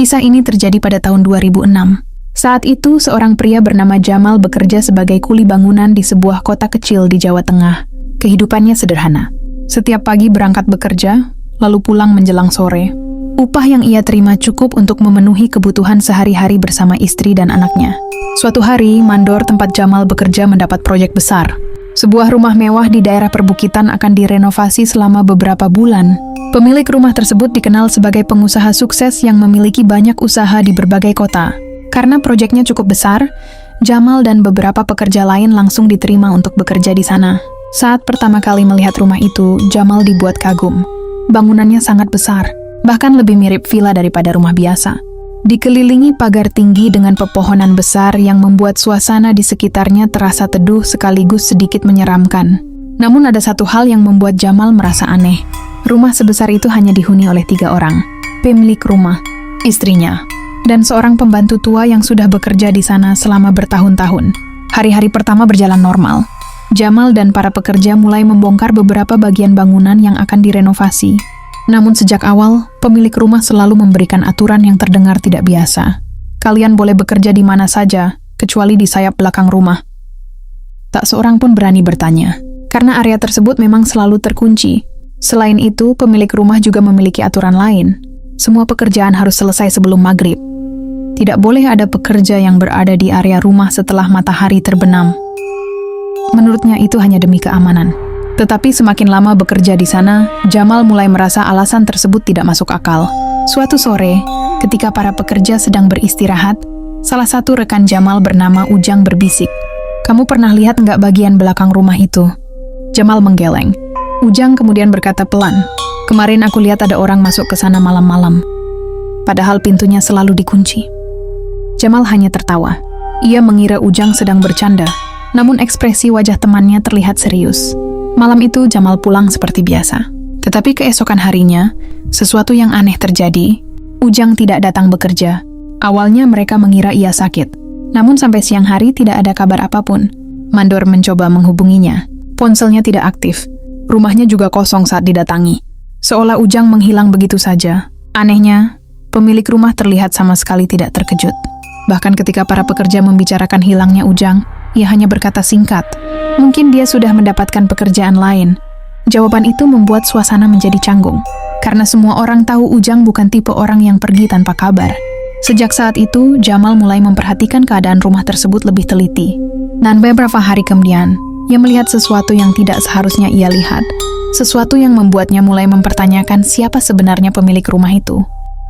Kisah ini terjadi pada tahun 2006. Saat itu, seorang pria bernama Jamal bekerja sebagai kuli bangunan di sebuah kota kecil di Jawa Tengah. Kehidupannya sederhana. Setiap pagi berangkat bekerja, lalu pulang menjelang sore. Upah yang ia terima cukup untuk memenuhi kebutuhan sehari-hari bersama istri dan anaknya. Suatu hari, mandor tempat Jamal bekerja mendapat proyek besar. Sebuah rumah mewah di daerah perbukitan akan direnovasi selama beberapa bulan. Pemilik rumah tersebut dikenal sebagai pengusaha sukses yang memiliki banyak usaha di berbagai kota. Karena proyeknya cukup besar, Jamal dan beberapa pekerja lain langsung diterima untuk bekerja di sana. Saat pertama kali melihat rumah itu, Jamal dibuat kagum. Bangunannya sangat besar, bahkan lebih mirip villa daripada rumah biasa. Dikelilingi pagar tinggi dengan pepohonan besar yang membuat suasana di sekitarnya terasa teduh sekaligus sedikit menyeramkan. Namun ada satu hal yang membuat Jamal merasa aneh. Rumah sebesar itu hanya dihuni oleh 3 orang. Pemilik rumah, istrinya, dan seorang pembantu tua yang sudah bekerja di sana selama bertahun-tahun. Hari-hari pertama berjalan normal. Jamal dan para pekerja mulai membongkar beberapa bagian bangunan yang akan direnovasi. Namun sejak awal, pemilik rumah selalu memberikan aturan yang terdengar tidak biasa. Kalian boleh bekerja di mana saja, kecuali di sayap belakang rumah. Tak seorang pun berani bertanya, karena area tersebut memang selalu terkunci. Selain itu, pemilik rumah juga memiliki aturan lain. Semua pekerjaan harus selesai sebelum maghrib. Tidak boleh ada pekerja yang berada di area rumah setelah matahari terbenam. Menurutnya itu hanya demi keamanan. Tetapi semakin lama bekerja di sana, Jamal mulai merasa alasan tersebut tidak masuk akal. Suatu sore, ketika para pekerja sedang beristirahat, salah satu rekan Jamal bernama Ujang berbisik, "Kamu pernah lihat nggak bagian belakang rumah itu?" Jamal menggeleng. Ujang kemudian berkata pelan, "Kemarin aku lihat ada orang masuk ke sana malam-malam. Padahal pintunya selalu dikunci." Jamal hanya tertawa. Ia mengira Ujang sedang bercanda, namun ekspresi wajah temannya terlihat serius. Malam itu Jamal pulang seperti biasa. Tetapi keesokan harinya, sesuatu yang aneh terjadi. Ujang tidak datang bekerja. Awalnya mereka mengira ia sakit. Namun sampai siang hari tidak ada kabar apapun. Mandor mencoba menghubunginya. Ponselnya tidak aktif. Rumahnya juga kosong saat didatangi. Seolah Ujang menghilang begitu saja. Anehnya, pemilik rumah terlihat sama sekali tidak terkejut. Bahkan ketika para pekerja membicarakan hilangnya Ujang, ia hanya berkata singkat, "Mungkin dia sudah mendapatkan pekerjaan lain." Jawaban itu membuat suasana menjadi canggung, karena semua orang tahu Ujang bukan tipe orang yang pergi tanpa kabar. Sejak saat itu, Jamal mulai memperhatikan keadaan rumah tersebut lebih teliti. Dan beberapa hari kemudian, ia melihat sesuatu yang tidak seharusnya ia lihat. Sesuatu yang membuatnya mulai mempertanyakan siapa sebenarnya pemilik rumah itu.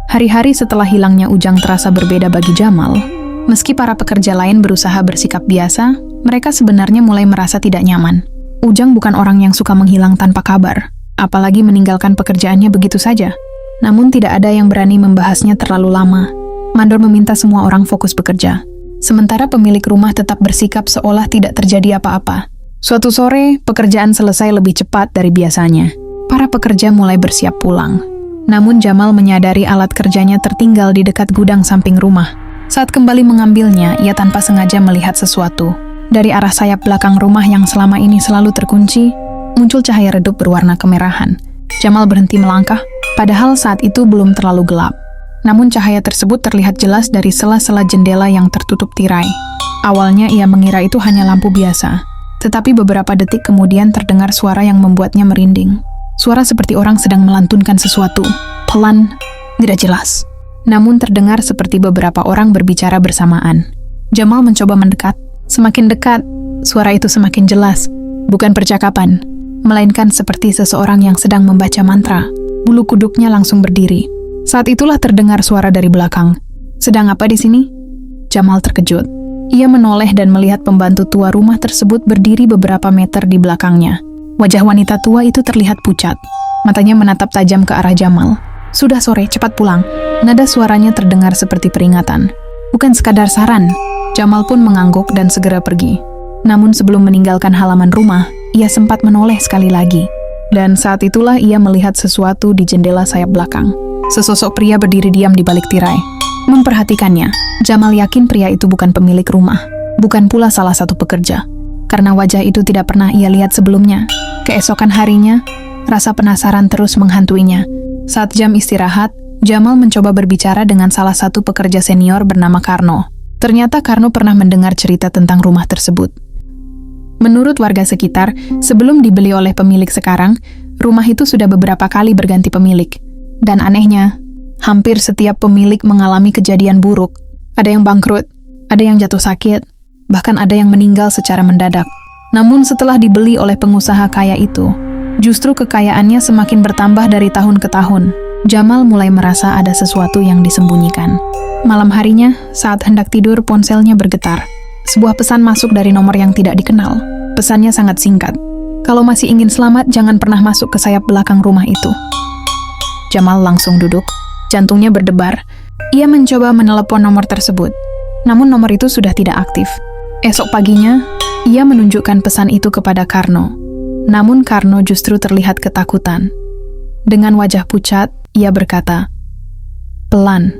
Hari-hari setelah hilangnya Ujang terasa berbeda bagi Jamal. Meski para pekerja lain berusaha bersikap biasa, mereka sebenarnya mulai merasa tidak nyaman. Ujang bukan orang yang suka menghilang tanpa kabar, apalagi meninggalkan pekerjaannya begitu saja. Namun tidak ada yang berani membahasnya terlalu lama. Mandor meminta semua orang fokus bekerja. Sementara pemilik rumah tetap bersikap seolah tidak terjadi apa-apa. Suatu sore, pekerjaan selesai lebih cepat dari biasanya. Para pekerja mulai bersiap pulang. Namun Jamal menyadari alat kerjanya tertinggal di dekat gudang samping rumah. Saat kembali mengambilnya, ia tanpa sengaja melihat sesuatu. Dari arah sayap belakang rumah yang selama ini selalu terkunci, muncul cahaya redup berwarna kemerahan. Jamal berhenti melangkah, padahal saat itu belum terlalu gelap. Namun cahaya tersebut terlihat jelas dari sela-sela jendela yang tertutup tirai. Awalnya ia mengira itu hanya lampu biasa, tetapi beberapa detik kemudian terdengar suara yang membuatnya merinding. Suara seperti orang sedang melantunkan sesuatu, pelan, tidak jelas. Namun terdengar seperti beberapa orang berbicara bersamaan. Jamal mencoba mendekat. Semakin dekat, suara itu semakin jelas. Bukan percakapan, melainkan seperti seseorang yang sedang membaca mantra. Bulu kuduknya langsung berdiri. Saat itulah terdengar suara dari belakang. "Sedang apa di sini?" Jamal terkejut. Ia menoleh dan melihat pembantu tua rumah tersebut berdiri beberapa meter di belakangnya. Wajah wanita tua itu terlihat pucat. Matanya menatap tajam ke arah Jamal. "Sudah sore, cepat pulang." Nada suaranya terdengar seperti peringatan. Bukan sekadar saran. Jamal pun mengangguk dan segera pergi. Namun sebelum meninggalkan halaman rumah, ia sempat menoleh sekali lagi. Dan saat itulah ia melihat sesuatu di jendela sayap belakang. Sesosok pria berdiri diam di balik tirai. Memperhatikannya, Jamal yakin pria itu bukan pemilik rumah. Bukan pula salah satu pekerja. Karena wajah itu tidak pernah ia lihat sebelumnya. Keesokan harinya, rasa penasaran terus menghantuinya. Saat jam istirahat, Jamal mencoba berbicara dengan salah satu pekerja senior bernama Karno. Ternyata Karno pernah mendengar cerita tentang rumah tersebut. Menurut warga sekitar, sebelum dibeli oleh pemilik sekarang, rumah itu sudah beberapa kali berganti pemilik. Dan anehnya, hampir setiap pemilik mengalami kejadian buruk. Ada yang bangkrut, ada yang jatuh sakit, bahkan ada yang meninggal secara mendadak. Namun setelah dibeli oleh pengusaha kaya itu, justru kekayaannya semakin bertambah dari tahun ke tahun. Jamal mulai merasa ada sesuatu yang disembunyikan. Malam harinya, saat hendak tidur, ponselnya bergetar. Sebuah pesan masuk dari nomor yang tidak dikenal. Pesannya sangat singkat. Kalau masih ingin selamat, jangan pernah masuk ke sayap belakang rumah itu. Jamal langsung duduk. Jantungnya berdebar. Ia mencoba menelepon nomor tersebut. Namun nomor itu sudah tidak aktif. Esok paginya, ia menunjukkan pesan itu kepada Karno. Namun Karno justru terlihat ketakutan. Dengan wajah pucat, ia berkata, "Pelan."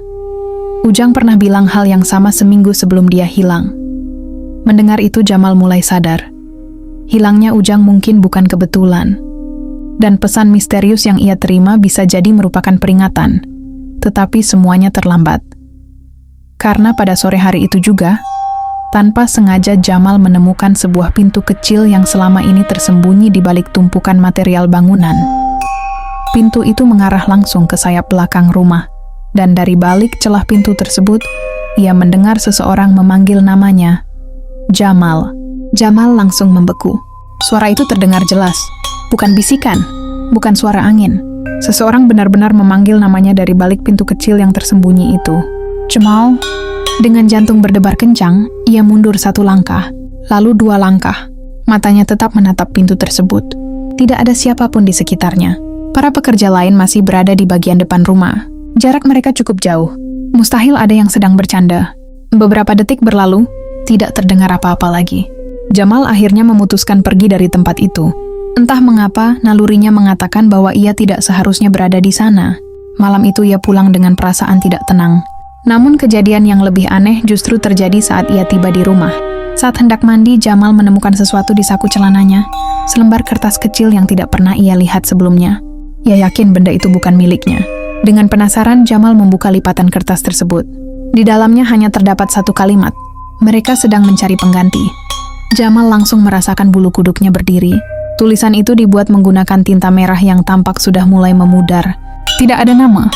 Ujang pernah bilang hal yang sama seminggu sebelum dia hilang. Mendengar itu Jamal mulai sadar. Hilangnya Ujang mungkin bukan kebetulan. Dan pesan misterius yang ia terima bisa jadi merupakan peringatan. Tetapi semuanya terlambat. Karena pada sore hari itu juga, tanpa sengaja Jamal menemukan sebuah pintu kecil yang selama ini tersembunyi di balik tumpukan material bangunan. Pintu itu mengarah langsung ke sayap belakang rumah, dan dari balik celah pintu tersebut, ia mendengar seseorang memanggil namanya, Jamal. Jamal langsung membeku. Suara itu terdengar jelas, bukan bisikan, bukan suara angin. Seseorang benar-benar memanggil namanya dari balik pintu kecil yang tersembunyi itu. Jamal. Dengan jantung berdebar kencang, ia mundur 1 langkah, lalu 2 langkah. Matanya tetap menatap pintu tersebut. Tidak ada siapapun di sekitarnya. Para pekerja lain masih berada di bagian depan rumah. Jarak mereka cukup jauh. Mustahil ada yang sedang bercanda. Beberapa detik berlalu, tidak terdengar apa-apa lagi. Jamal akhirnya memutuskan pergi dari tempat itu. Entah mengapa, nalurinya mengatakan bahwa ia tidak seharusnya berada di sana. Malam itu ia pulang dengan perasaan tidak tenang. Namun kejadian yang lebih aneh justru terjadi saat ia tiba di rumah. Saat hendak mandi, Jamal menemukan sesuatu di saku celananya. Selembar kertas kecil yang tidak pernah ia lihat sebelumnya. Ia yakin benda itu bukan miliknya. Dengan penasaran, Jamal membuka lipatan kertas tersebut. Di dalamnya hanya terdapat 1 kalimat. Mereka sedang mencari pengganti. Jamal langsung merasakan bulu kuduknya berdiri. Tulisan itu dibuat menggunakan tinta merah yang tampak sudah mulai memudar. Tidak ada nama,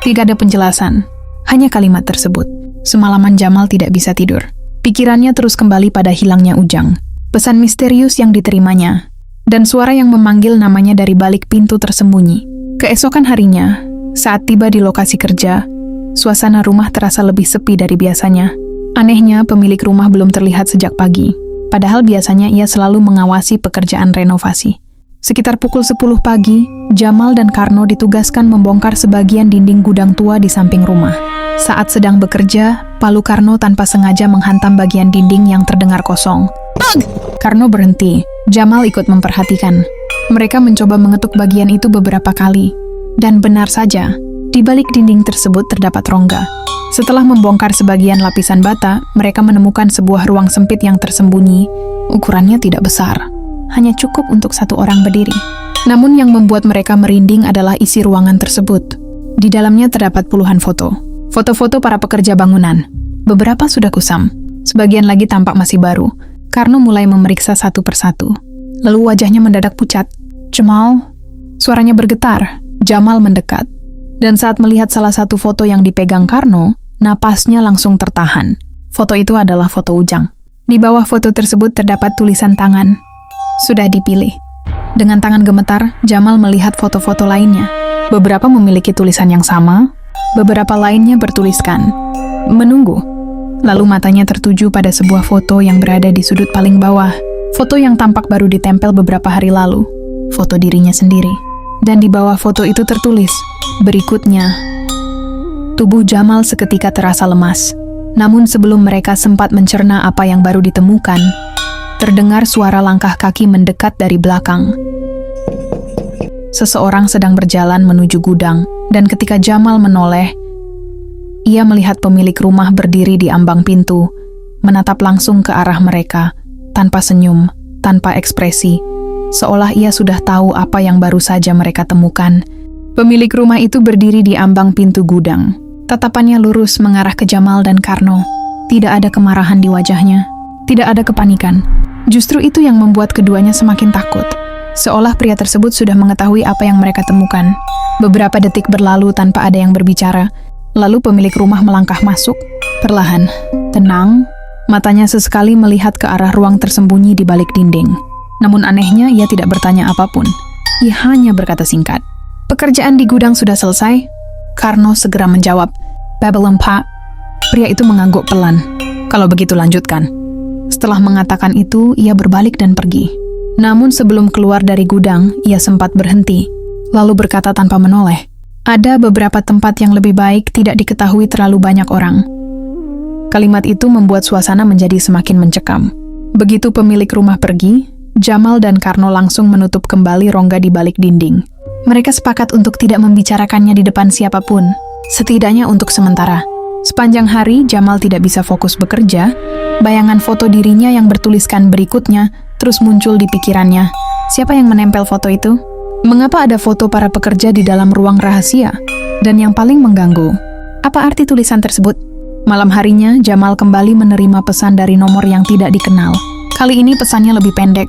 tidak ada penjelasan. Hanya kalimat tersebut. Semalaman Jamal tidak bisa tidur. Pikirannya terus kembali pada hilangnya Ujang. Pesan misterius yang diterimanya. Dan suara yang memanggil namanya dari balik pintu tersembunyi. Keesokan harinya, saat tiba di lokasi kerja, suasana rumah terasa lebih sepi dari biasanya. Anehnya, pemilik rumah belum terlihat sejak pagi. Padahal biasanya ia selalu mengawasi pekerjaan renovasi. Sekitar pukul 10 pagi, Jamal dan Karno ditugaskan membongkar sebagian dinding gudang tua di samping rumah. Saat sedang bekerja, palu Karno tanpa sengaja menghantam bagian dinding yang terdengar kosong. Bug! Karno berhenti. Jamal ikut memperhatikan. Mereka mencoba mengetuk bagian itu beberapa kali. Dan benar saja, di balik dinding tersebut terdapat rongga. Setelah membongkar sebagian lapisan bata, mereka menemukan sebuah ruang sempit yang tersembunyi. Ukurannya tidak besar, hanya cukup untuk 1 orang berdiri. Namun yang membuat mereka merinding adalah isi ruangan tersebut. Di dalamnya terdapat puluhan foto. Foto-foto para pekerja bangunan. Beberapa sudah kusam, sebagian lagi tampak masih baru. Karno mulai memeriksa satu persatu. Lalu wajahnya mendadak pucat. Jamal, suaranya bergetar. Jamal mendekat. Dan saat melihat salah satu foto yang dipegang Karno, napasnya langsung tertahan. Foto itu adalah foto Ujang. Di bawah foto tersebut terdapat tulisan tangan. Sudah dipilih. Dengan tangan gemetar, Jamal melihat foto-foto lainnya. Beberapa memiliki tulisan yang sama, beberapa lainnya bertuliskan menunggu. Lalu matanya tertuju pada sebuah foto yang berada di sudut paling bawah. Foto yang tampak baru ditempel beberapa hari lalu. Foto dirinya sendiri. Dan di bawah foto itu tertulis, berikutnya. Tubuh Jamal seketika terasa lemas. Namun sebelum mereka sempat mencerna apa yang baru ditemukan, terdengar suara langkah kaki mendekat dari belakang. Seseorang sedang berjalan menuju gudang, dan ketika Jamal menoleh, ia melihat pemilik rumah berdiri di ambang pintu, menatap langsung ke arah mereka, tanpa senyum, tanpa ekspresi, seolah ia sudah tahu apa yang baru saja mereka temukan. Pemilik rumah itu berdiri di ambang pintu gudang. Tatapannya lurus mengarah ke Jamal dan Karno. Tidak ada kemarahan di wajahnya. Tidak ada kepanikan. Justru itu yang membuat keduanya semakin takut. Seolah pria tersebut sudah mengetahui apa yang mereka temukan. Beberapa detik berlalu tanpa ada yang berbicara. Lalu pemilik rumah melangkah masuk. Perlahan, tenang. Matanya sesekali melihat ke arah ruang tersembunyi di balik dinding. Namun anehnya ia tidak bertanya apapun. Ia hanya berkata singkat. Pekerjaan di gudang sudah selesai? Karno segera menjawab. Belum, Pak. Pria itu mengangguk pelan. Kalau begitu lanjutkan. Setelah mengatakan itu, ia berbalik dan pergi. Namun sebelum keluar dari gudang, ia sempat berhenti. Lalu berkata tanpa menoleh. Ada beberapa tempat yang lebih baik tidak diketahui terlalu banyak orang. Kalimat itu membuat suasana menjadi semakin mencekam. Begitu pemilik rumah pergi, Jamal dan Karno langsung menutup kembali rongga di balik dinding. Mereka sepakat untuk tidak membicarakannya di depan siapapun, setidaknya untuk sementara. Sepanjang hari, Jamal tidak bisa fokus bekerja. Bayangan foto dirinya yang bertuliskan berikutnya terus muncul di pikirannya. Siapa yang menempel foto itu? Mengapa ada foto para pekerja di dalam ruang rahasia? Dan yang paling mengganggu, apa arti tulisan tersebut? Malam harinya, Jamal kembali menerima pesan dari nomor yang tidak dikenal. Kali ini pesannya lebih pendek.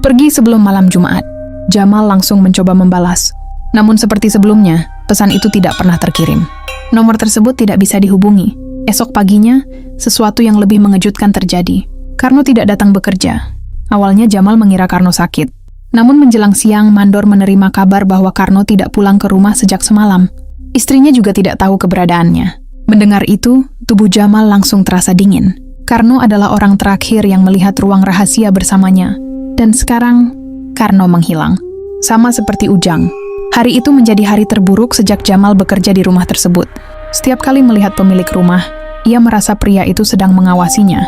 Pergi sebelum malam Jumat. Jamal langsung mencoba membalas. Namun seperti sebelumnya, pesan itu tidak pernah terkirim. Nomor tersebut tidak bisa dihubungi. Esok paginya, sesuatu yang lebih mengejutkan terjadi. Karno tidak datang bekerja. Awalnya Jamal mengira Karno sakit. Namun menjelang siang, Mandor menerima kabar bahwa Karno tidak pulang ke rumah sejak semalam. Istrinya juga tidak tahu keberadaannya. Mendengar itu, tubuh Jamal langsung terasa dingin. Karno adalah orang terakhir yang melihat ruang rahasia bersamanya. Dan sekarang, Karno menghilang. Sama seperti Ujang. Hari itu menjadi hari terburuk sejak Jamal bekerja di rumah tersebut. Setiap kali melihat pemilik rumah, ia merasa pria itu sedang mengawasinya.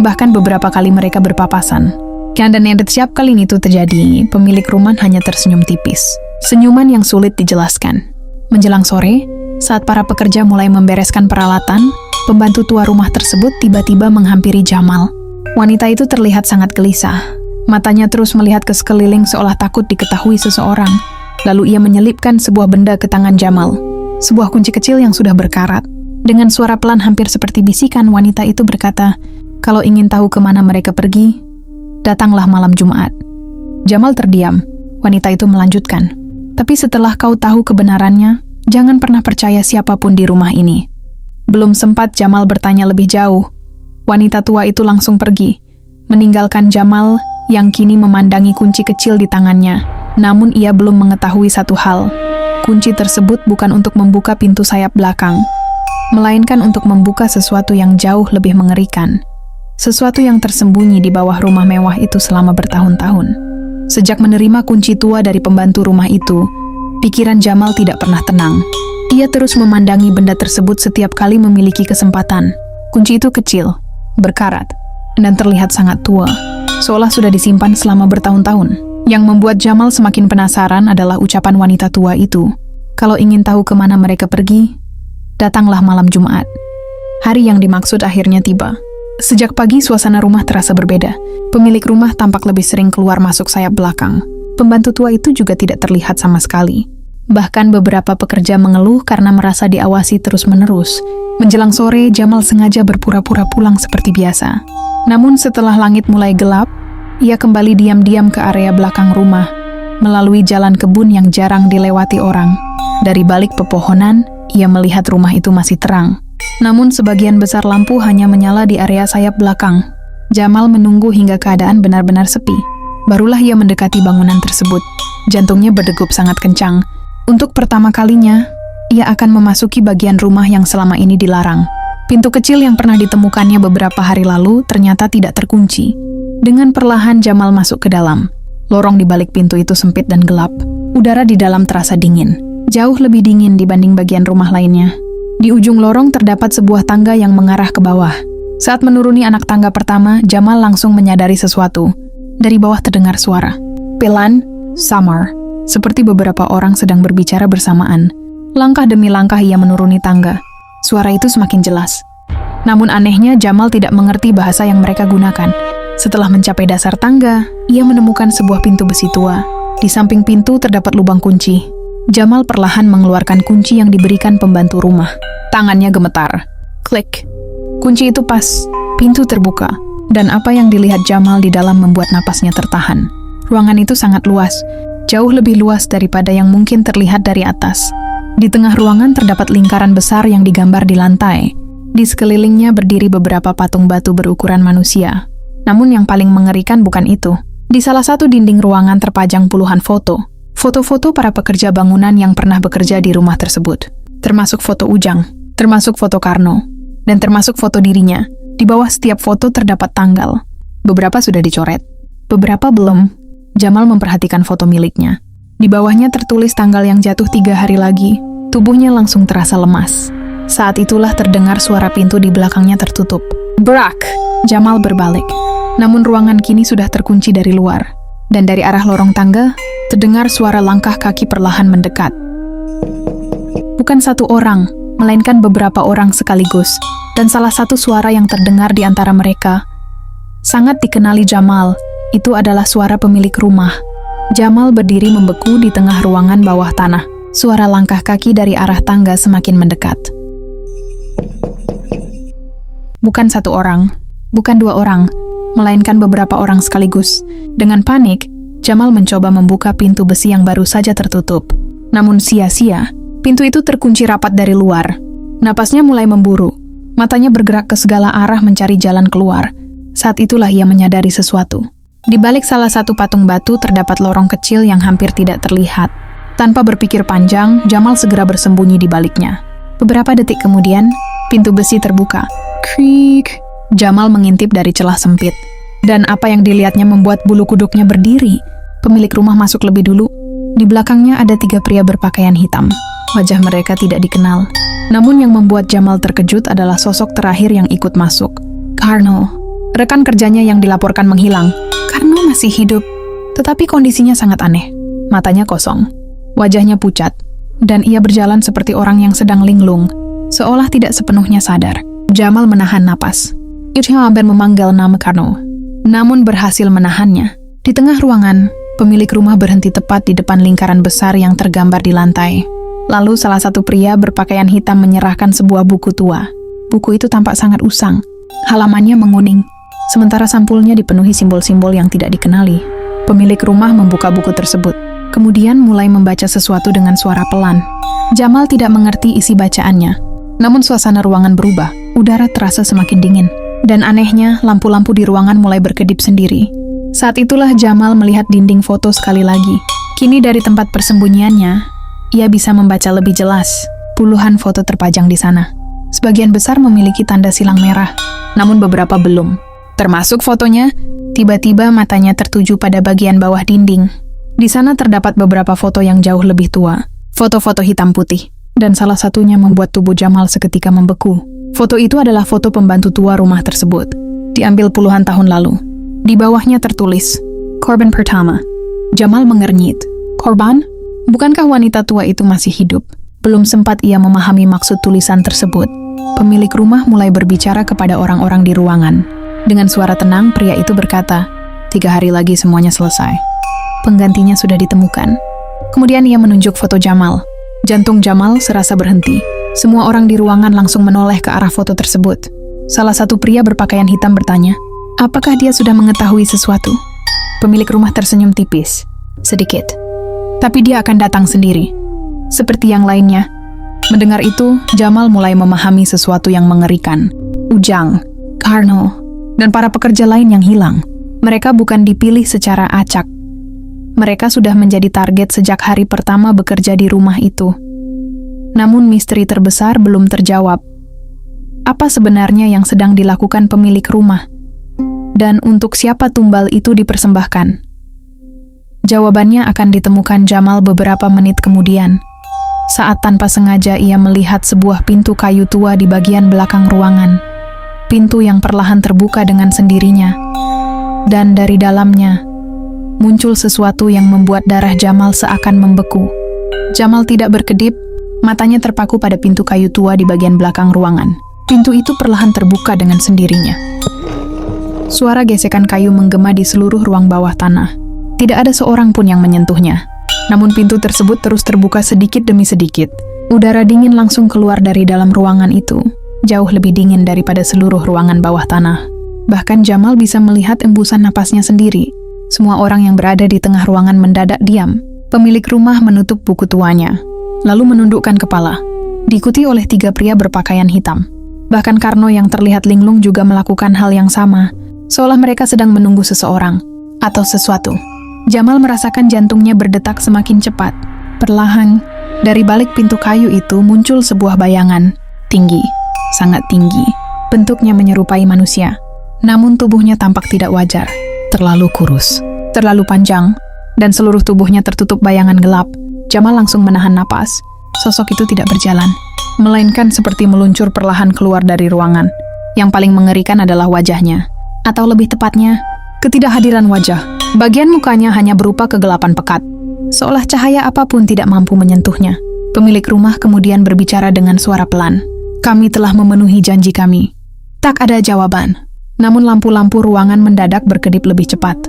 Bahkan beberapa kali mereka berpapasan. Dan setiap kali itu terjadi, pemilik rumah hanya tersenyum tipis. Senyuman yang sulit dijelaskan. Menjelang sore, saat para pekerja mulai membereskan peralatan, pembantu tua rumah tersebut tiba-tiba menghampiri Jamal. Wanita itu terlihat sangat gelisah. Matanya terus melihat ke sekeliling seolah takut diketahui seseorang. Lalu ia menyelipkan sebuah benda ke tangan Jamal. Sebuah kunci kecil yang sudah berkarat. Dengan suara pelan hampir seperti bisikan, wanita itu berkata, "Kalau ingin tahu kemana mereka pergi, datanglah malam Jumat." Jamal terdiam. Wanita itu melanjutkan, "Tapi setelah kau tahu kebenarannya, jangan pernah percaya siapapun di rumah ini." Belum sempat Jamal bertanya lebih jauh, wanita tua itu langsung pergi, meninggalkan Jamal yang kini memandangi kunci kecil di tangannya. Namun ia belum mengetahui satu hal. Kunci tersebut bukan untuk membuka pintu sayap belakang, melainkan untuk membuka sesuatu yang jauh lebih mengerikan. Sesuatu yang tersembunyi di bawah rumah mewah itu selama bertahun-tahun. Sejak menerima kunci tua dari pembantu rumah itu, pikiran Jamal tidak pernah tenang. Ia terus memandangi benda tersebut setiap kali memiliki kesempatan. Kunci itu kecil, berkarat, dan terlihat sangat tua, seolah sudah disimpan selama bertahun-tahun. Yang membuat Jamal semakin penasaran adalah ucapan wanita tua itu. Kalau ingin tahu kemana mereka pergi, datanglah malam Jumat. Hari yang dimaksud akhirnya tiba. Sejak pagi suasana rumah terasa berbeda. Pemilik rumah tampak lebih sering keluar masuk sayap belakang. Pembantu tua itu juga tidak terlihat sama sekali. Bahkan beberapa pekerja mengeluh karena merasa diawasi terus-menerus. Menjelang sore, Jamal sengaja berpura-pura pulang seperti biasa. Namun setelah langit mulai gelap, ia kembali diam-diam ke area belakang rumah, melalui jalan kebun yang jarang dilewati orang. Dari balik pepohonan, ia melihat rumah itu masih terang. Namun sebagian besar lampu hanya menyala di area sayap belakang. Jamal menunggu hingga keadaan benar-benar sepi. Barulah ia mendekati bangunan tersebut. Jantungnya berdegup sangat kencang. Untuk pertama kalinya, ia akan memasuki bagian rumah yang selama ini dilarang. Pintu kecil yang pernah ditemukannya beberapa hari lalu ternyata tidak terkunci. Dengan perlahan Jamal masuk ke dalam. Lorong di balik pintu itu sempit dan gelap. Udara di dalam terasa dingin. Jauh lebih dingin dibanding bagian rumah lainnya. Di ujung lorong terdapat sebuah tangga yang mengarah ke bawah. Saat menuruni anak tangga pertama, Jamal langsung menyadari sesuatu. Dari bawah terdengar suara. Pelan, samar. Seperti beberapa orang sedang berbicara bersamaan. Langkah demi langkah ia menuruni tangga. Suara itu semakin jelas. Namun anehnya Jamal tidak mengerti bahasa yang mereka gunakan. Setelah mencapai dasar tangga, ia menemukan sebuah pintu besi tua. Di samping pintu terdapat lubang kunci. Jamal perlahan mengeluarkan kunci yang diberikan pembantu rumah. Tangannya gemetar. Klik. Kunci itu pas. Pintu terbuka. Dan apa yang dilihat Jamal di dalam membuat napasnya tertahan. Ruangan itu sangat luas. Jauh lebih luas daripada yang mungkin terlihat dari atas. Di tengah ruangan terdapat lingkaran besar yang digambar di lantai. Di sekelilingnya berdiri beberapa patung batu berukuran manusia. Namun yang paling mengerikan bukan itu. Di salah satu dinding ruangan terpajang puluhan foto. Foto-foto para pekerja bangunan yang pernah bekerja di rumah tersebut. Termasuk foto Ujang, termasuk foto Karno, dan termasuk foto dirinya. Di bawah setiap foto terdapat tanggal. Beberapa sudah dicoret, beberapa belum. Jamal memperhatikan foto miliknya. Di bawahnya tertulis tanggal yang jatuh 3 hari lagi. Tubuhnya langsung terasa lemas. Saat itulah terdengar suara pintu di belakangnya tertutup. Brak! Jamal berbalik. Namun ruangan kini sudah terkunci dari luar. Dan dari arah lorong tangga, terdengar suara langkah kaki perlahan mendekat. Bukan satu orang, melainkan beberapa orang sekaligus. Dan salah satu suara yang terdengar di antara mereka, sangat dikenali Jamal, itu adalah suara pemilik rumah. Jamal berdiri membeku di tengah ruangan bawah tanah. Suara langkah kaki dari arah tangga semakin mendekat. Bukan satu orang, bukan 2 orang, melainkan beberapa orang sekaligus. Dengan panik, Jamal mencoba membuka pintu besi yang baru saja tertutup. Namun sia-sia, pintu itu terkunci rapat dari luar. Napasnya mulai memburu. Matanya bergerak ke segala arah mencari jalan keluar. Saat itulah ia menyadari sesuatu. Di balik salah satu patung batu terdapat lorong kecil yang hampir tidak terlihat. Tanpa berpikir panjang, Jamal segera bersembunyi di baliknya. Beberapa detik kemudian, pintu besi terbuka. Krik! Jamal mengintip dari celah sempit. Dan apa yang dilihatnya membuat bulu kuduknya berdiri. Pemilik rumah masuk lebih dulu. Di belakangnya ada 3 pria berpakaian hitam. Wajah mereka tidak dikenal. Namun yang membuat Jamal terkejut adalah sosok terakhir yang ikut masuk. Karno. Rekan kerjanya yang dilaporkan menghilang. Karno masih hidup. Tetapi kondisinya sangat aneh. Matanya kosong. Wajahnya pucat. Dan ia berjalan seperti orang yang sedang linglung. Seolah tidak sepenuhnya sadar. Jamal menahan napas. Ia hampir memanggil nama Karno. Namun berhasil menahannya. Di tengah ruangan, pemilik rumah berhenti tepat di depan lingkaran besar yang tergambar di lantai. Lalu salah satu pria berpakaian hitam menyerahkan sebuah buku tua. Buku itu tampak sangat usang. Halamannya menguning. Sementara sampulnya dipenuhi simbol-simbol yang tidak dikenali. Pemilik rumah membuka buku tersebut. Kemudian mulai membaca sesuatu dengan suara pelan. Jamal tidak mengerti isi bacaannya. Namun suasana ruangan berubah. Udara terasa semakin dingin. Dan anehnya, lampu-lampu di ruangan mulai berkedip sendiri. Saat itulah Jamal melihat dinding foto sekali lagi. Kini dari tempat persembunyiannya, ia bisa membaca lebih jelas. Puluhan foto terpajang di sana. Sebagian besar memiliki tanda silang merah, namun beberapa belum. Termasuk fotonya, tiba-tiba matanya tertuju pada bagian bawah dinding. Di sana terdapat beberapa foto yang jauh lebih tua. Foto-foto hitam putih. Dan salah satunya membuat tubuh Jamal seketika membeku. Foto itu adalah foto pembantu tua rumah tersebut. Diambil puluhan tahun lalu. Di bawahnya tertulis, korban pertama. Jamal mengernyit. Korban? Bukankah wanita tua itu masih hidup? Belum sempat ia memahami maksud tulisan tersebut. Pemilik rumah mulai berbicara kepada orang-orang di ruangan. Dengan suara tenang, pria itu berkata, 3 hari lagi semuanya selesai. Penggantinya sudah ditemukan. Kemudian ia menunjuk foto Jamal. Jantung Jamal serasa berhenti. Semua orang di ruangan langsung menoleh ke arah foto tersebut. Salah satu pria berpakaian hitam bertanya, apakah dia sudah mengetahui sesuatu? Pemilik rumah tersenyum tipis. Sedikit. Tapi dia akan datang sendiri. Seperti yang lainnya. Mendengar itu, Jamal mulai memahami sesuatu yang mengerikan. Ujang, Karno, dan para pekerja lain yang hilang. Mereka bukan dipilih secara acak. Mereka sudah menjadi target sejak hari pertama bekerja di rumah itu. Namun misteri terbesar belum terjawab. Apa sebenarnya yang sedang dilakukan pemilik rumah? Dan untuk siapa tumbal itu dipersembahkan? Jawabannya akan ditemukan Jamal beberapa menit kemudian. Saat tanpa sengaja ia melihat sebuah pintu kayu tua di bagian belakang ruangan. Pintu yang perlahan terbuka dengan sendirinya. Dan dari dalamnya, muncul sesuatu yang membuat darah Jamal seakan membeku. Jamal tidak berkedip, matanya terpaku pada pintu kayu tua di bagian belakang ruangan. Pintu itu perlahan terbuka dengan sendirinya. Suara gesekan kayu menggema di seluruh ruang bawah tanah. Tidak ada seorang pun yang menyentuhnya. Namun pintu tersebut terus terbuka sedikit demi sedikit. Udara dingin langsung keluar dari dalam ruangan itu, jauh lebih dingin daripada seluruh ruangan bawah tanah. Bahkan Jamal bisa melihat embusan napasnya sendiri. Semua orang yang berada di tengah ruangan mendadak diam. Pemilik rumah menutup buku tuanya, lalu menundukkan kepala, diikuti oleh 3 pria berpakaian hitam. Bahkan Karno yang terlihat linglung juga melakukan hal yang sama, seolah mereka sedang menunggu seseorang atau sesuatu. Jamal merasakan jantungnya berdetak semakin cepat. Perlahan, dari balik pintu kayu itu muncul sebuah bayangan, tinggi, sangat tinggi. Bentuknya menyerupai manusia, namun tubuhnya tampak tidak wajar, terlalu kurus, terlalu panjang, dan seluruh tubuhnya tertutup bayangan gelap. Jamal langsung menahan napas. Sosok itu tidak berjalan, melainkan seperti meluncur perlahan keluar dari ruangan. Yang paling mengerikan adalah wajahnya, atau lebih tepatnya, ketidakhadiran wajah. Bagian mukanya hanya berupa kegelapan pekat, seolah cahaya apapun tidak mampu menyentuhnya. Pemilik rumah kemudian berbicara dengan suara pelan. "Kami telah memenuhi janji kami." Tak ada jawaban, namun lampu-lampu ruangan mendadak berkedip lebih cepat.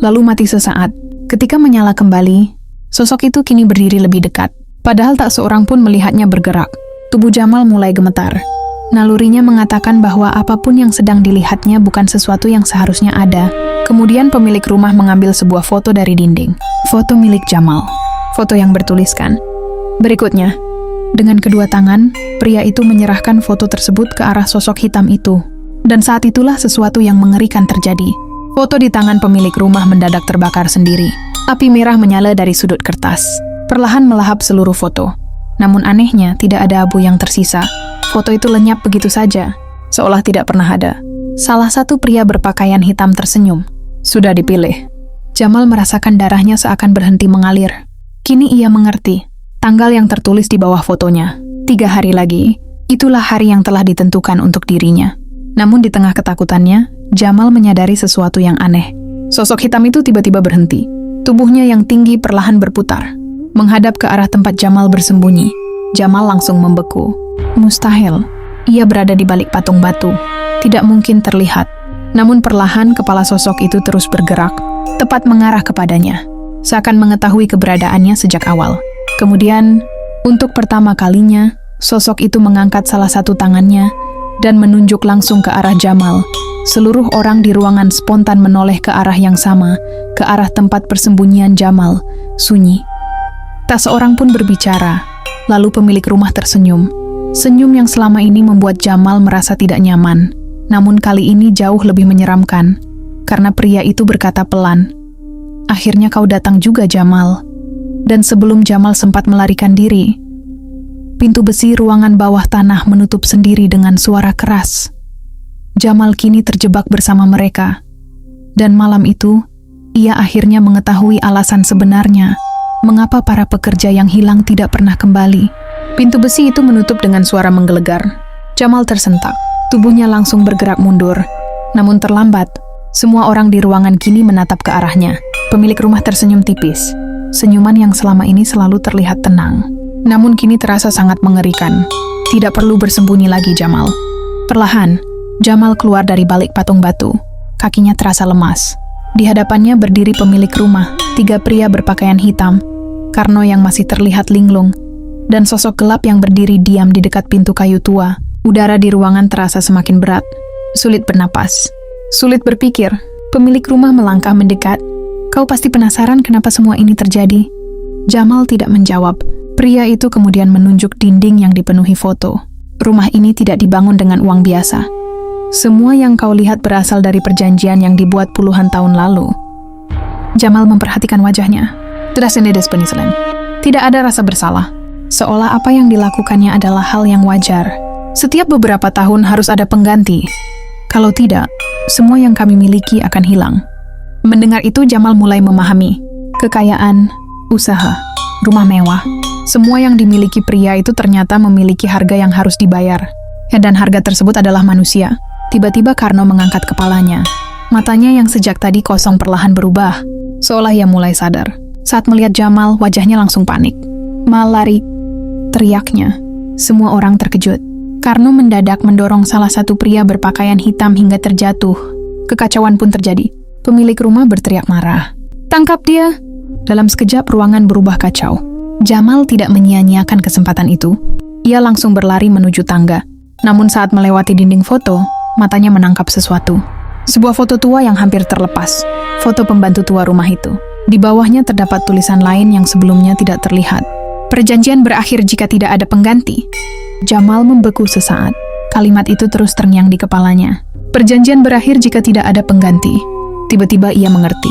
Lalu mati sesaat. Ketika menyala kembali, sosok itu kini berdiri lebih dekat. Padahal tak seorang pun melihatnya bergerak. Tubuh Jamal mulai gemetar. Nalurinya mengatakan bahwa apapun yang sedang dilihatnya bukan sesuatu yang seharusnya ada. Kemudian pemilik rumah mengambil sebuah foto dari dinding. Foto milik Jamal. Foto yang bertuliskan, "Berikutnya." Dengan kedua tangan, pria itu menyerahkan foto tersebut ke arah sosok hitam itu. Dan saat itulah sesuatu yang mengerikan terjadi. Foto di tangan pemilik rumah mendadak terbakar sendiri. Api merah menyala dari sudut kertas, perlahan melahap seluruh foto. Namun anehnya, tidak ada abu yang tersisa. Foto itu lenyap begitu saja, seolah tidak pernah ada. Salah satu pria berpakaian hitam tersenyum. Sudah dipilih. Jamal merasakan darahnya seakan berhenti mengalir. Kini ia mengerti. Tanggal yang tertulis di bawah fotonya. 3 hari lagi, itulah hari yang telah ditentukan untuk dirinya. Namun di tengah ketakutannya, Jamal menyadari sesuatu yang aneh. Sosok hitam itu tiba-tiba berhenti. Tubuhnya yang tinggi perlahan berputar, menghadap ke arah tempat Jamal bersembunyi. Jamal langsung membeku. Mustahil. Ia berada di balik patung batu. Tidak mungkin terlihat. Namun perlahan kepala sosok itu terus bergerak, tepat mengarah kepadanya, seakan mengetahui keberadaannya sejak awal. Kemudian, untuk pertama kalinya, sosok itu mengangkat salah satu tangannya dan menunjuk langsung ke arah Jamal. Seluruh orang di ruangan spontan menoleh ke arah yang sama, ke arah tempat persembunyian Jamal. Sunyi. Tak seorang pun berbicara. Lalu pemilik rumah tersenyum. Senyum yang selama ini membuat Jamal merasa tidak nyaman. Namun kali ini jauh lebih menyeramkan, karena pria itu berkata pelan, "Akhirnya kau datang juga, Jamal." Dan sebelum Jamal sempat melarikan diri, pintu besi ruangan bawah tanah menutup sendiri dengan suara keras. Jamal kini terjebak bersama mereka. Dan malam itu, ia akhirnya mengetahui alasan sebenarnya mengapa para pekerja yang hilang tidak pernah kembali. Pintu besi itu menutup dengan suara menggelegar. Jamal tersentak. Tubuhnya langsung bergerak mundur. Namun terlambat. Semua orang di ruangan kini menatap ke arahnya. Pemilik rumah tersenyum tipis. Senyuman yang selama ini selalu terlihat tenang, namun kini terasa sangat mengerikan. Tidak perlu bersembunyi lagi, Jamal. Perlahan, Jamal keluar dari balik patung batu. Kakinya terasa lemas. Di hadapannya berdiri pemilik rumah, 3 pria berpakaian hitam, Karno yang masih terlihat linglung, dan sosok gelap yang berdiri diam di dekat pintu kayu tua. Udara di ruangan terasa semakin berat. Sulit bernapas. Sulit berpikir. Pemilik rumah melangkah mendekat. "Kau pasti penasaran kenapa semua ini terjadi?" Jamal tidak menjawab. Pria itu kemudian menunjuk dinding yang dipenuhi foto. "Rumah ini tidak dibangun dengan uang biasa. Semua yang kau lihat berasal dari perjanjian yang dibuat puluhan tahun lalu." Jamal memperhatikan wajahnya. Tidak ada rasa bersalah. Seolah apa yang dilakukannya adalah hal yang wajar. Setiap beberapa tahun harus ada pengganti. Kalau tidak, semua yang kami miliki akan hilang. Mendengar itu Jamal mulai memahami. Kekayaan, usaha, rumah mewah, semua yang dimiliki pria itu ternyata memiliki harga yang harus dibayar. Dan harga tersebut adalah manusia. Tiba-tiba Karno mengangkat kepalanya. Matanya yang sejak tadi kosong perlahan berubah, seolah ia mulai sadar. Saat melihat Jamal, wajahnya langsung panik. "Mal, lari!" teriaknya. Semua orang terkejut. Karno mendadak mendorong salah satu pria berpakaian hitam hingga terjatuh. Kekacauan pun terjadi. Pemilik rumah berteriak marah. "Tangkap dia!" Dalam sekejap ruangan berubah kacau. Jamal tidak menyia-nyiakan kesempatan itu. Ia langsung berlari menuju tangga. Namun saat melewati dinding foto, matanya menangkap sesuatu. Sebuah foto tua yang hampir terlepas. Foto pembantu tua rumah itu. Di bawahnya terdapat tulisan lain yang sebelumnya tidak terlihat. "Perjanjian berakhir jika tidak ada pengganti." Jamal membeku sesaat. Kalimat itu terus terngiang di kepalanya. Perjanjian berakhir jika tidak ada pengganti. Tiba-tiba ia mengerti.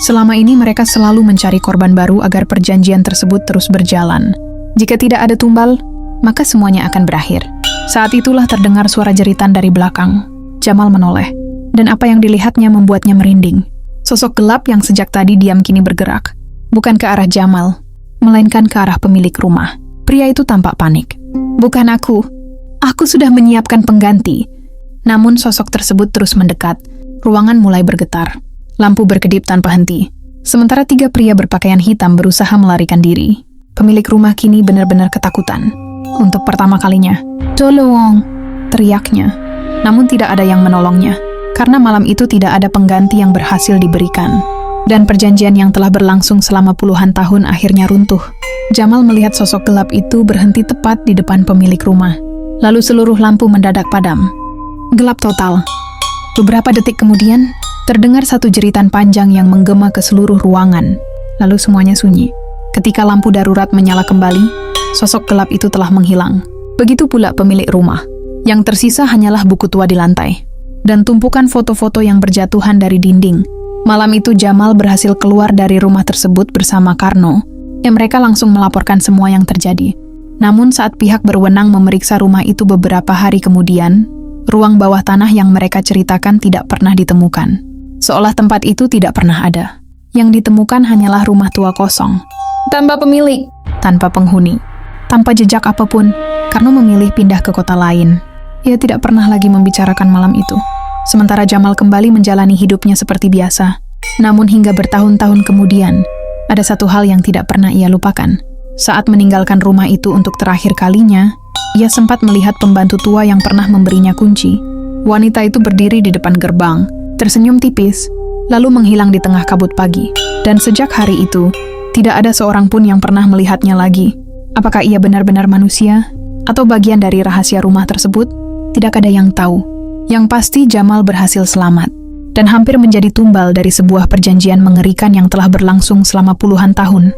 Selama ini mereka selalu mencari korban baru agar perjanjian tersebut terus berjalan. Jika tidak ada tumbal, maka semuanya akan berakhir. Saat itulah terdengar suara jeritan dari belakang. Jamal menoleh, dan apa yang dilihatnya membuatnya merinding. Sosok gelap yang sejak tadi diam kini bergerak. Bukan ke arah Jamal, melainkan ke arah pemilik rumah. Pria itu tampak panik. "Bukan aku. Aku sudah menyiapkan pengganti." Namun sosok tersebut terus mendekat. Ruangan mulai bergetar. Lampu berkedip tanpa henti. Sementara 3 pria berpakaian hitam berusaha melarikan diri. Pemilik rumah kini benar-benar ketakutan. Untuk pertama kalinya, "Tolong!" teriaknya. Namun tidak ada yang menolongnya. Karena malam itu tidak ada pengganti yang berhasil diberikan. Dan perjanjian yang telah berlangsung selama puluhan tahun akhirnya runtuh. Jamal melihat sosok gelap itu berhenti tepat di depan pemilik rumah. Lalu seluruh lampu mendadak padam. Gelap total. Beberapa detik kemudian, terdengar satu jeritan panjang yang menggema ke seluruh ruangan. Lalu semuanya sunyi. Ketika lampu darurat menyala kembali, sosok gelap itu telah menghilang. Begitu pula pemilik rumah. Yang tersisa hanyalah buku tua di lantai. Dan tumpukan foto-foto yang berjatuhan dari dinding. Malam itu Jamal berhasil keluar dari rumah tersebut bersama Karno. Mereka langsung melaporkan semua yang terjadi. Namun saat pihak berwenang memeriksa rumah itu beberapa hari kemudian, ruang bawah tanah yang mereka ceritakan tidak pernah ditemukan. Seolah tempat itu tidak pernah ada. Yang ditemukan hanyalah rumah tua kosong. Tanpa pemilik, tanpa penghuni, tanpa jejak apapun, Karno memilih pindah ke kota lain. Ia tidak pernah lagi membicarakan malam itu. Sementara Jamal kembali menjalani hidupnya seperti biasa. Namun hingga bertahun-tahun kemudian, ada satu hal yang tidak pernah ia lupakan. Saat meninggalkan rumah itu untuk terakhir kalinya, ia sempat melihat pembantu tua yang pernah memberinya kunci. Wanita itu berdiri di depan gerbang, tersenyum tipis, lalu menghilang di tengah kabut pagi. Dan sejak hari itu, tidak ada seorang pun yang pernah melihatnya lagi. Apakah ia benar-benar manusia? Atau bagian dari rahasia rumah tersebut? Tidak ada yang tahu. Yang pasti Jamal berhasil selamat. Dan hampir menjadi tumbal dari sebuah perjanjian mengerikan yang telah berlangsung selama puluhan tahun.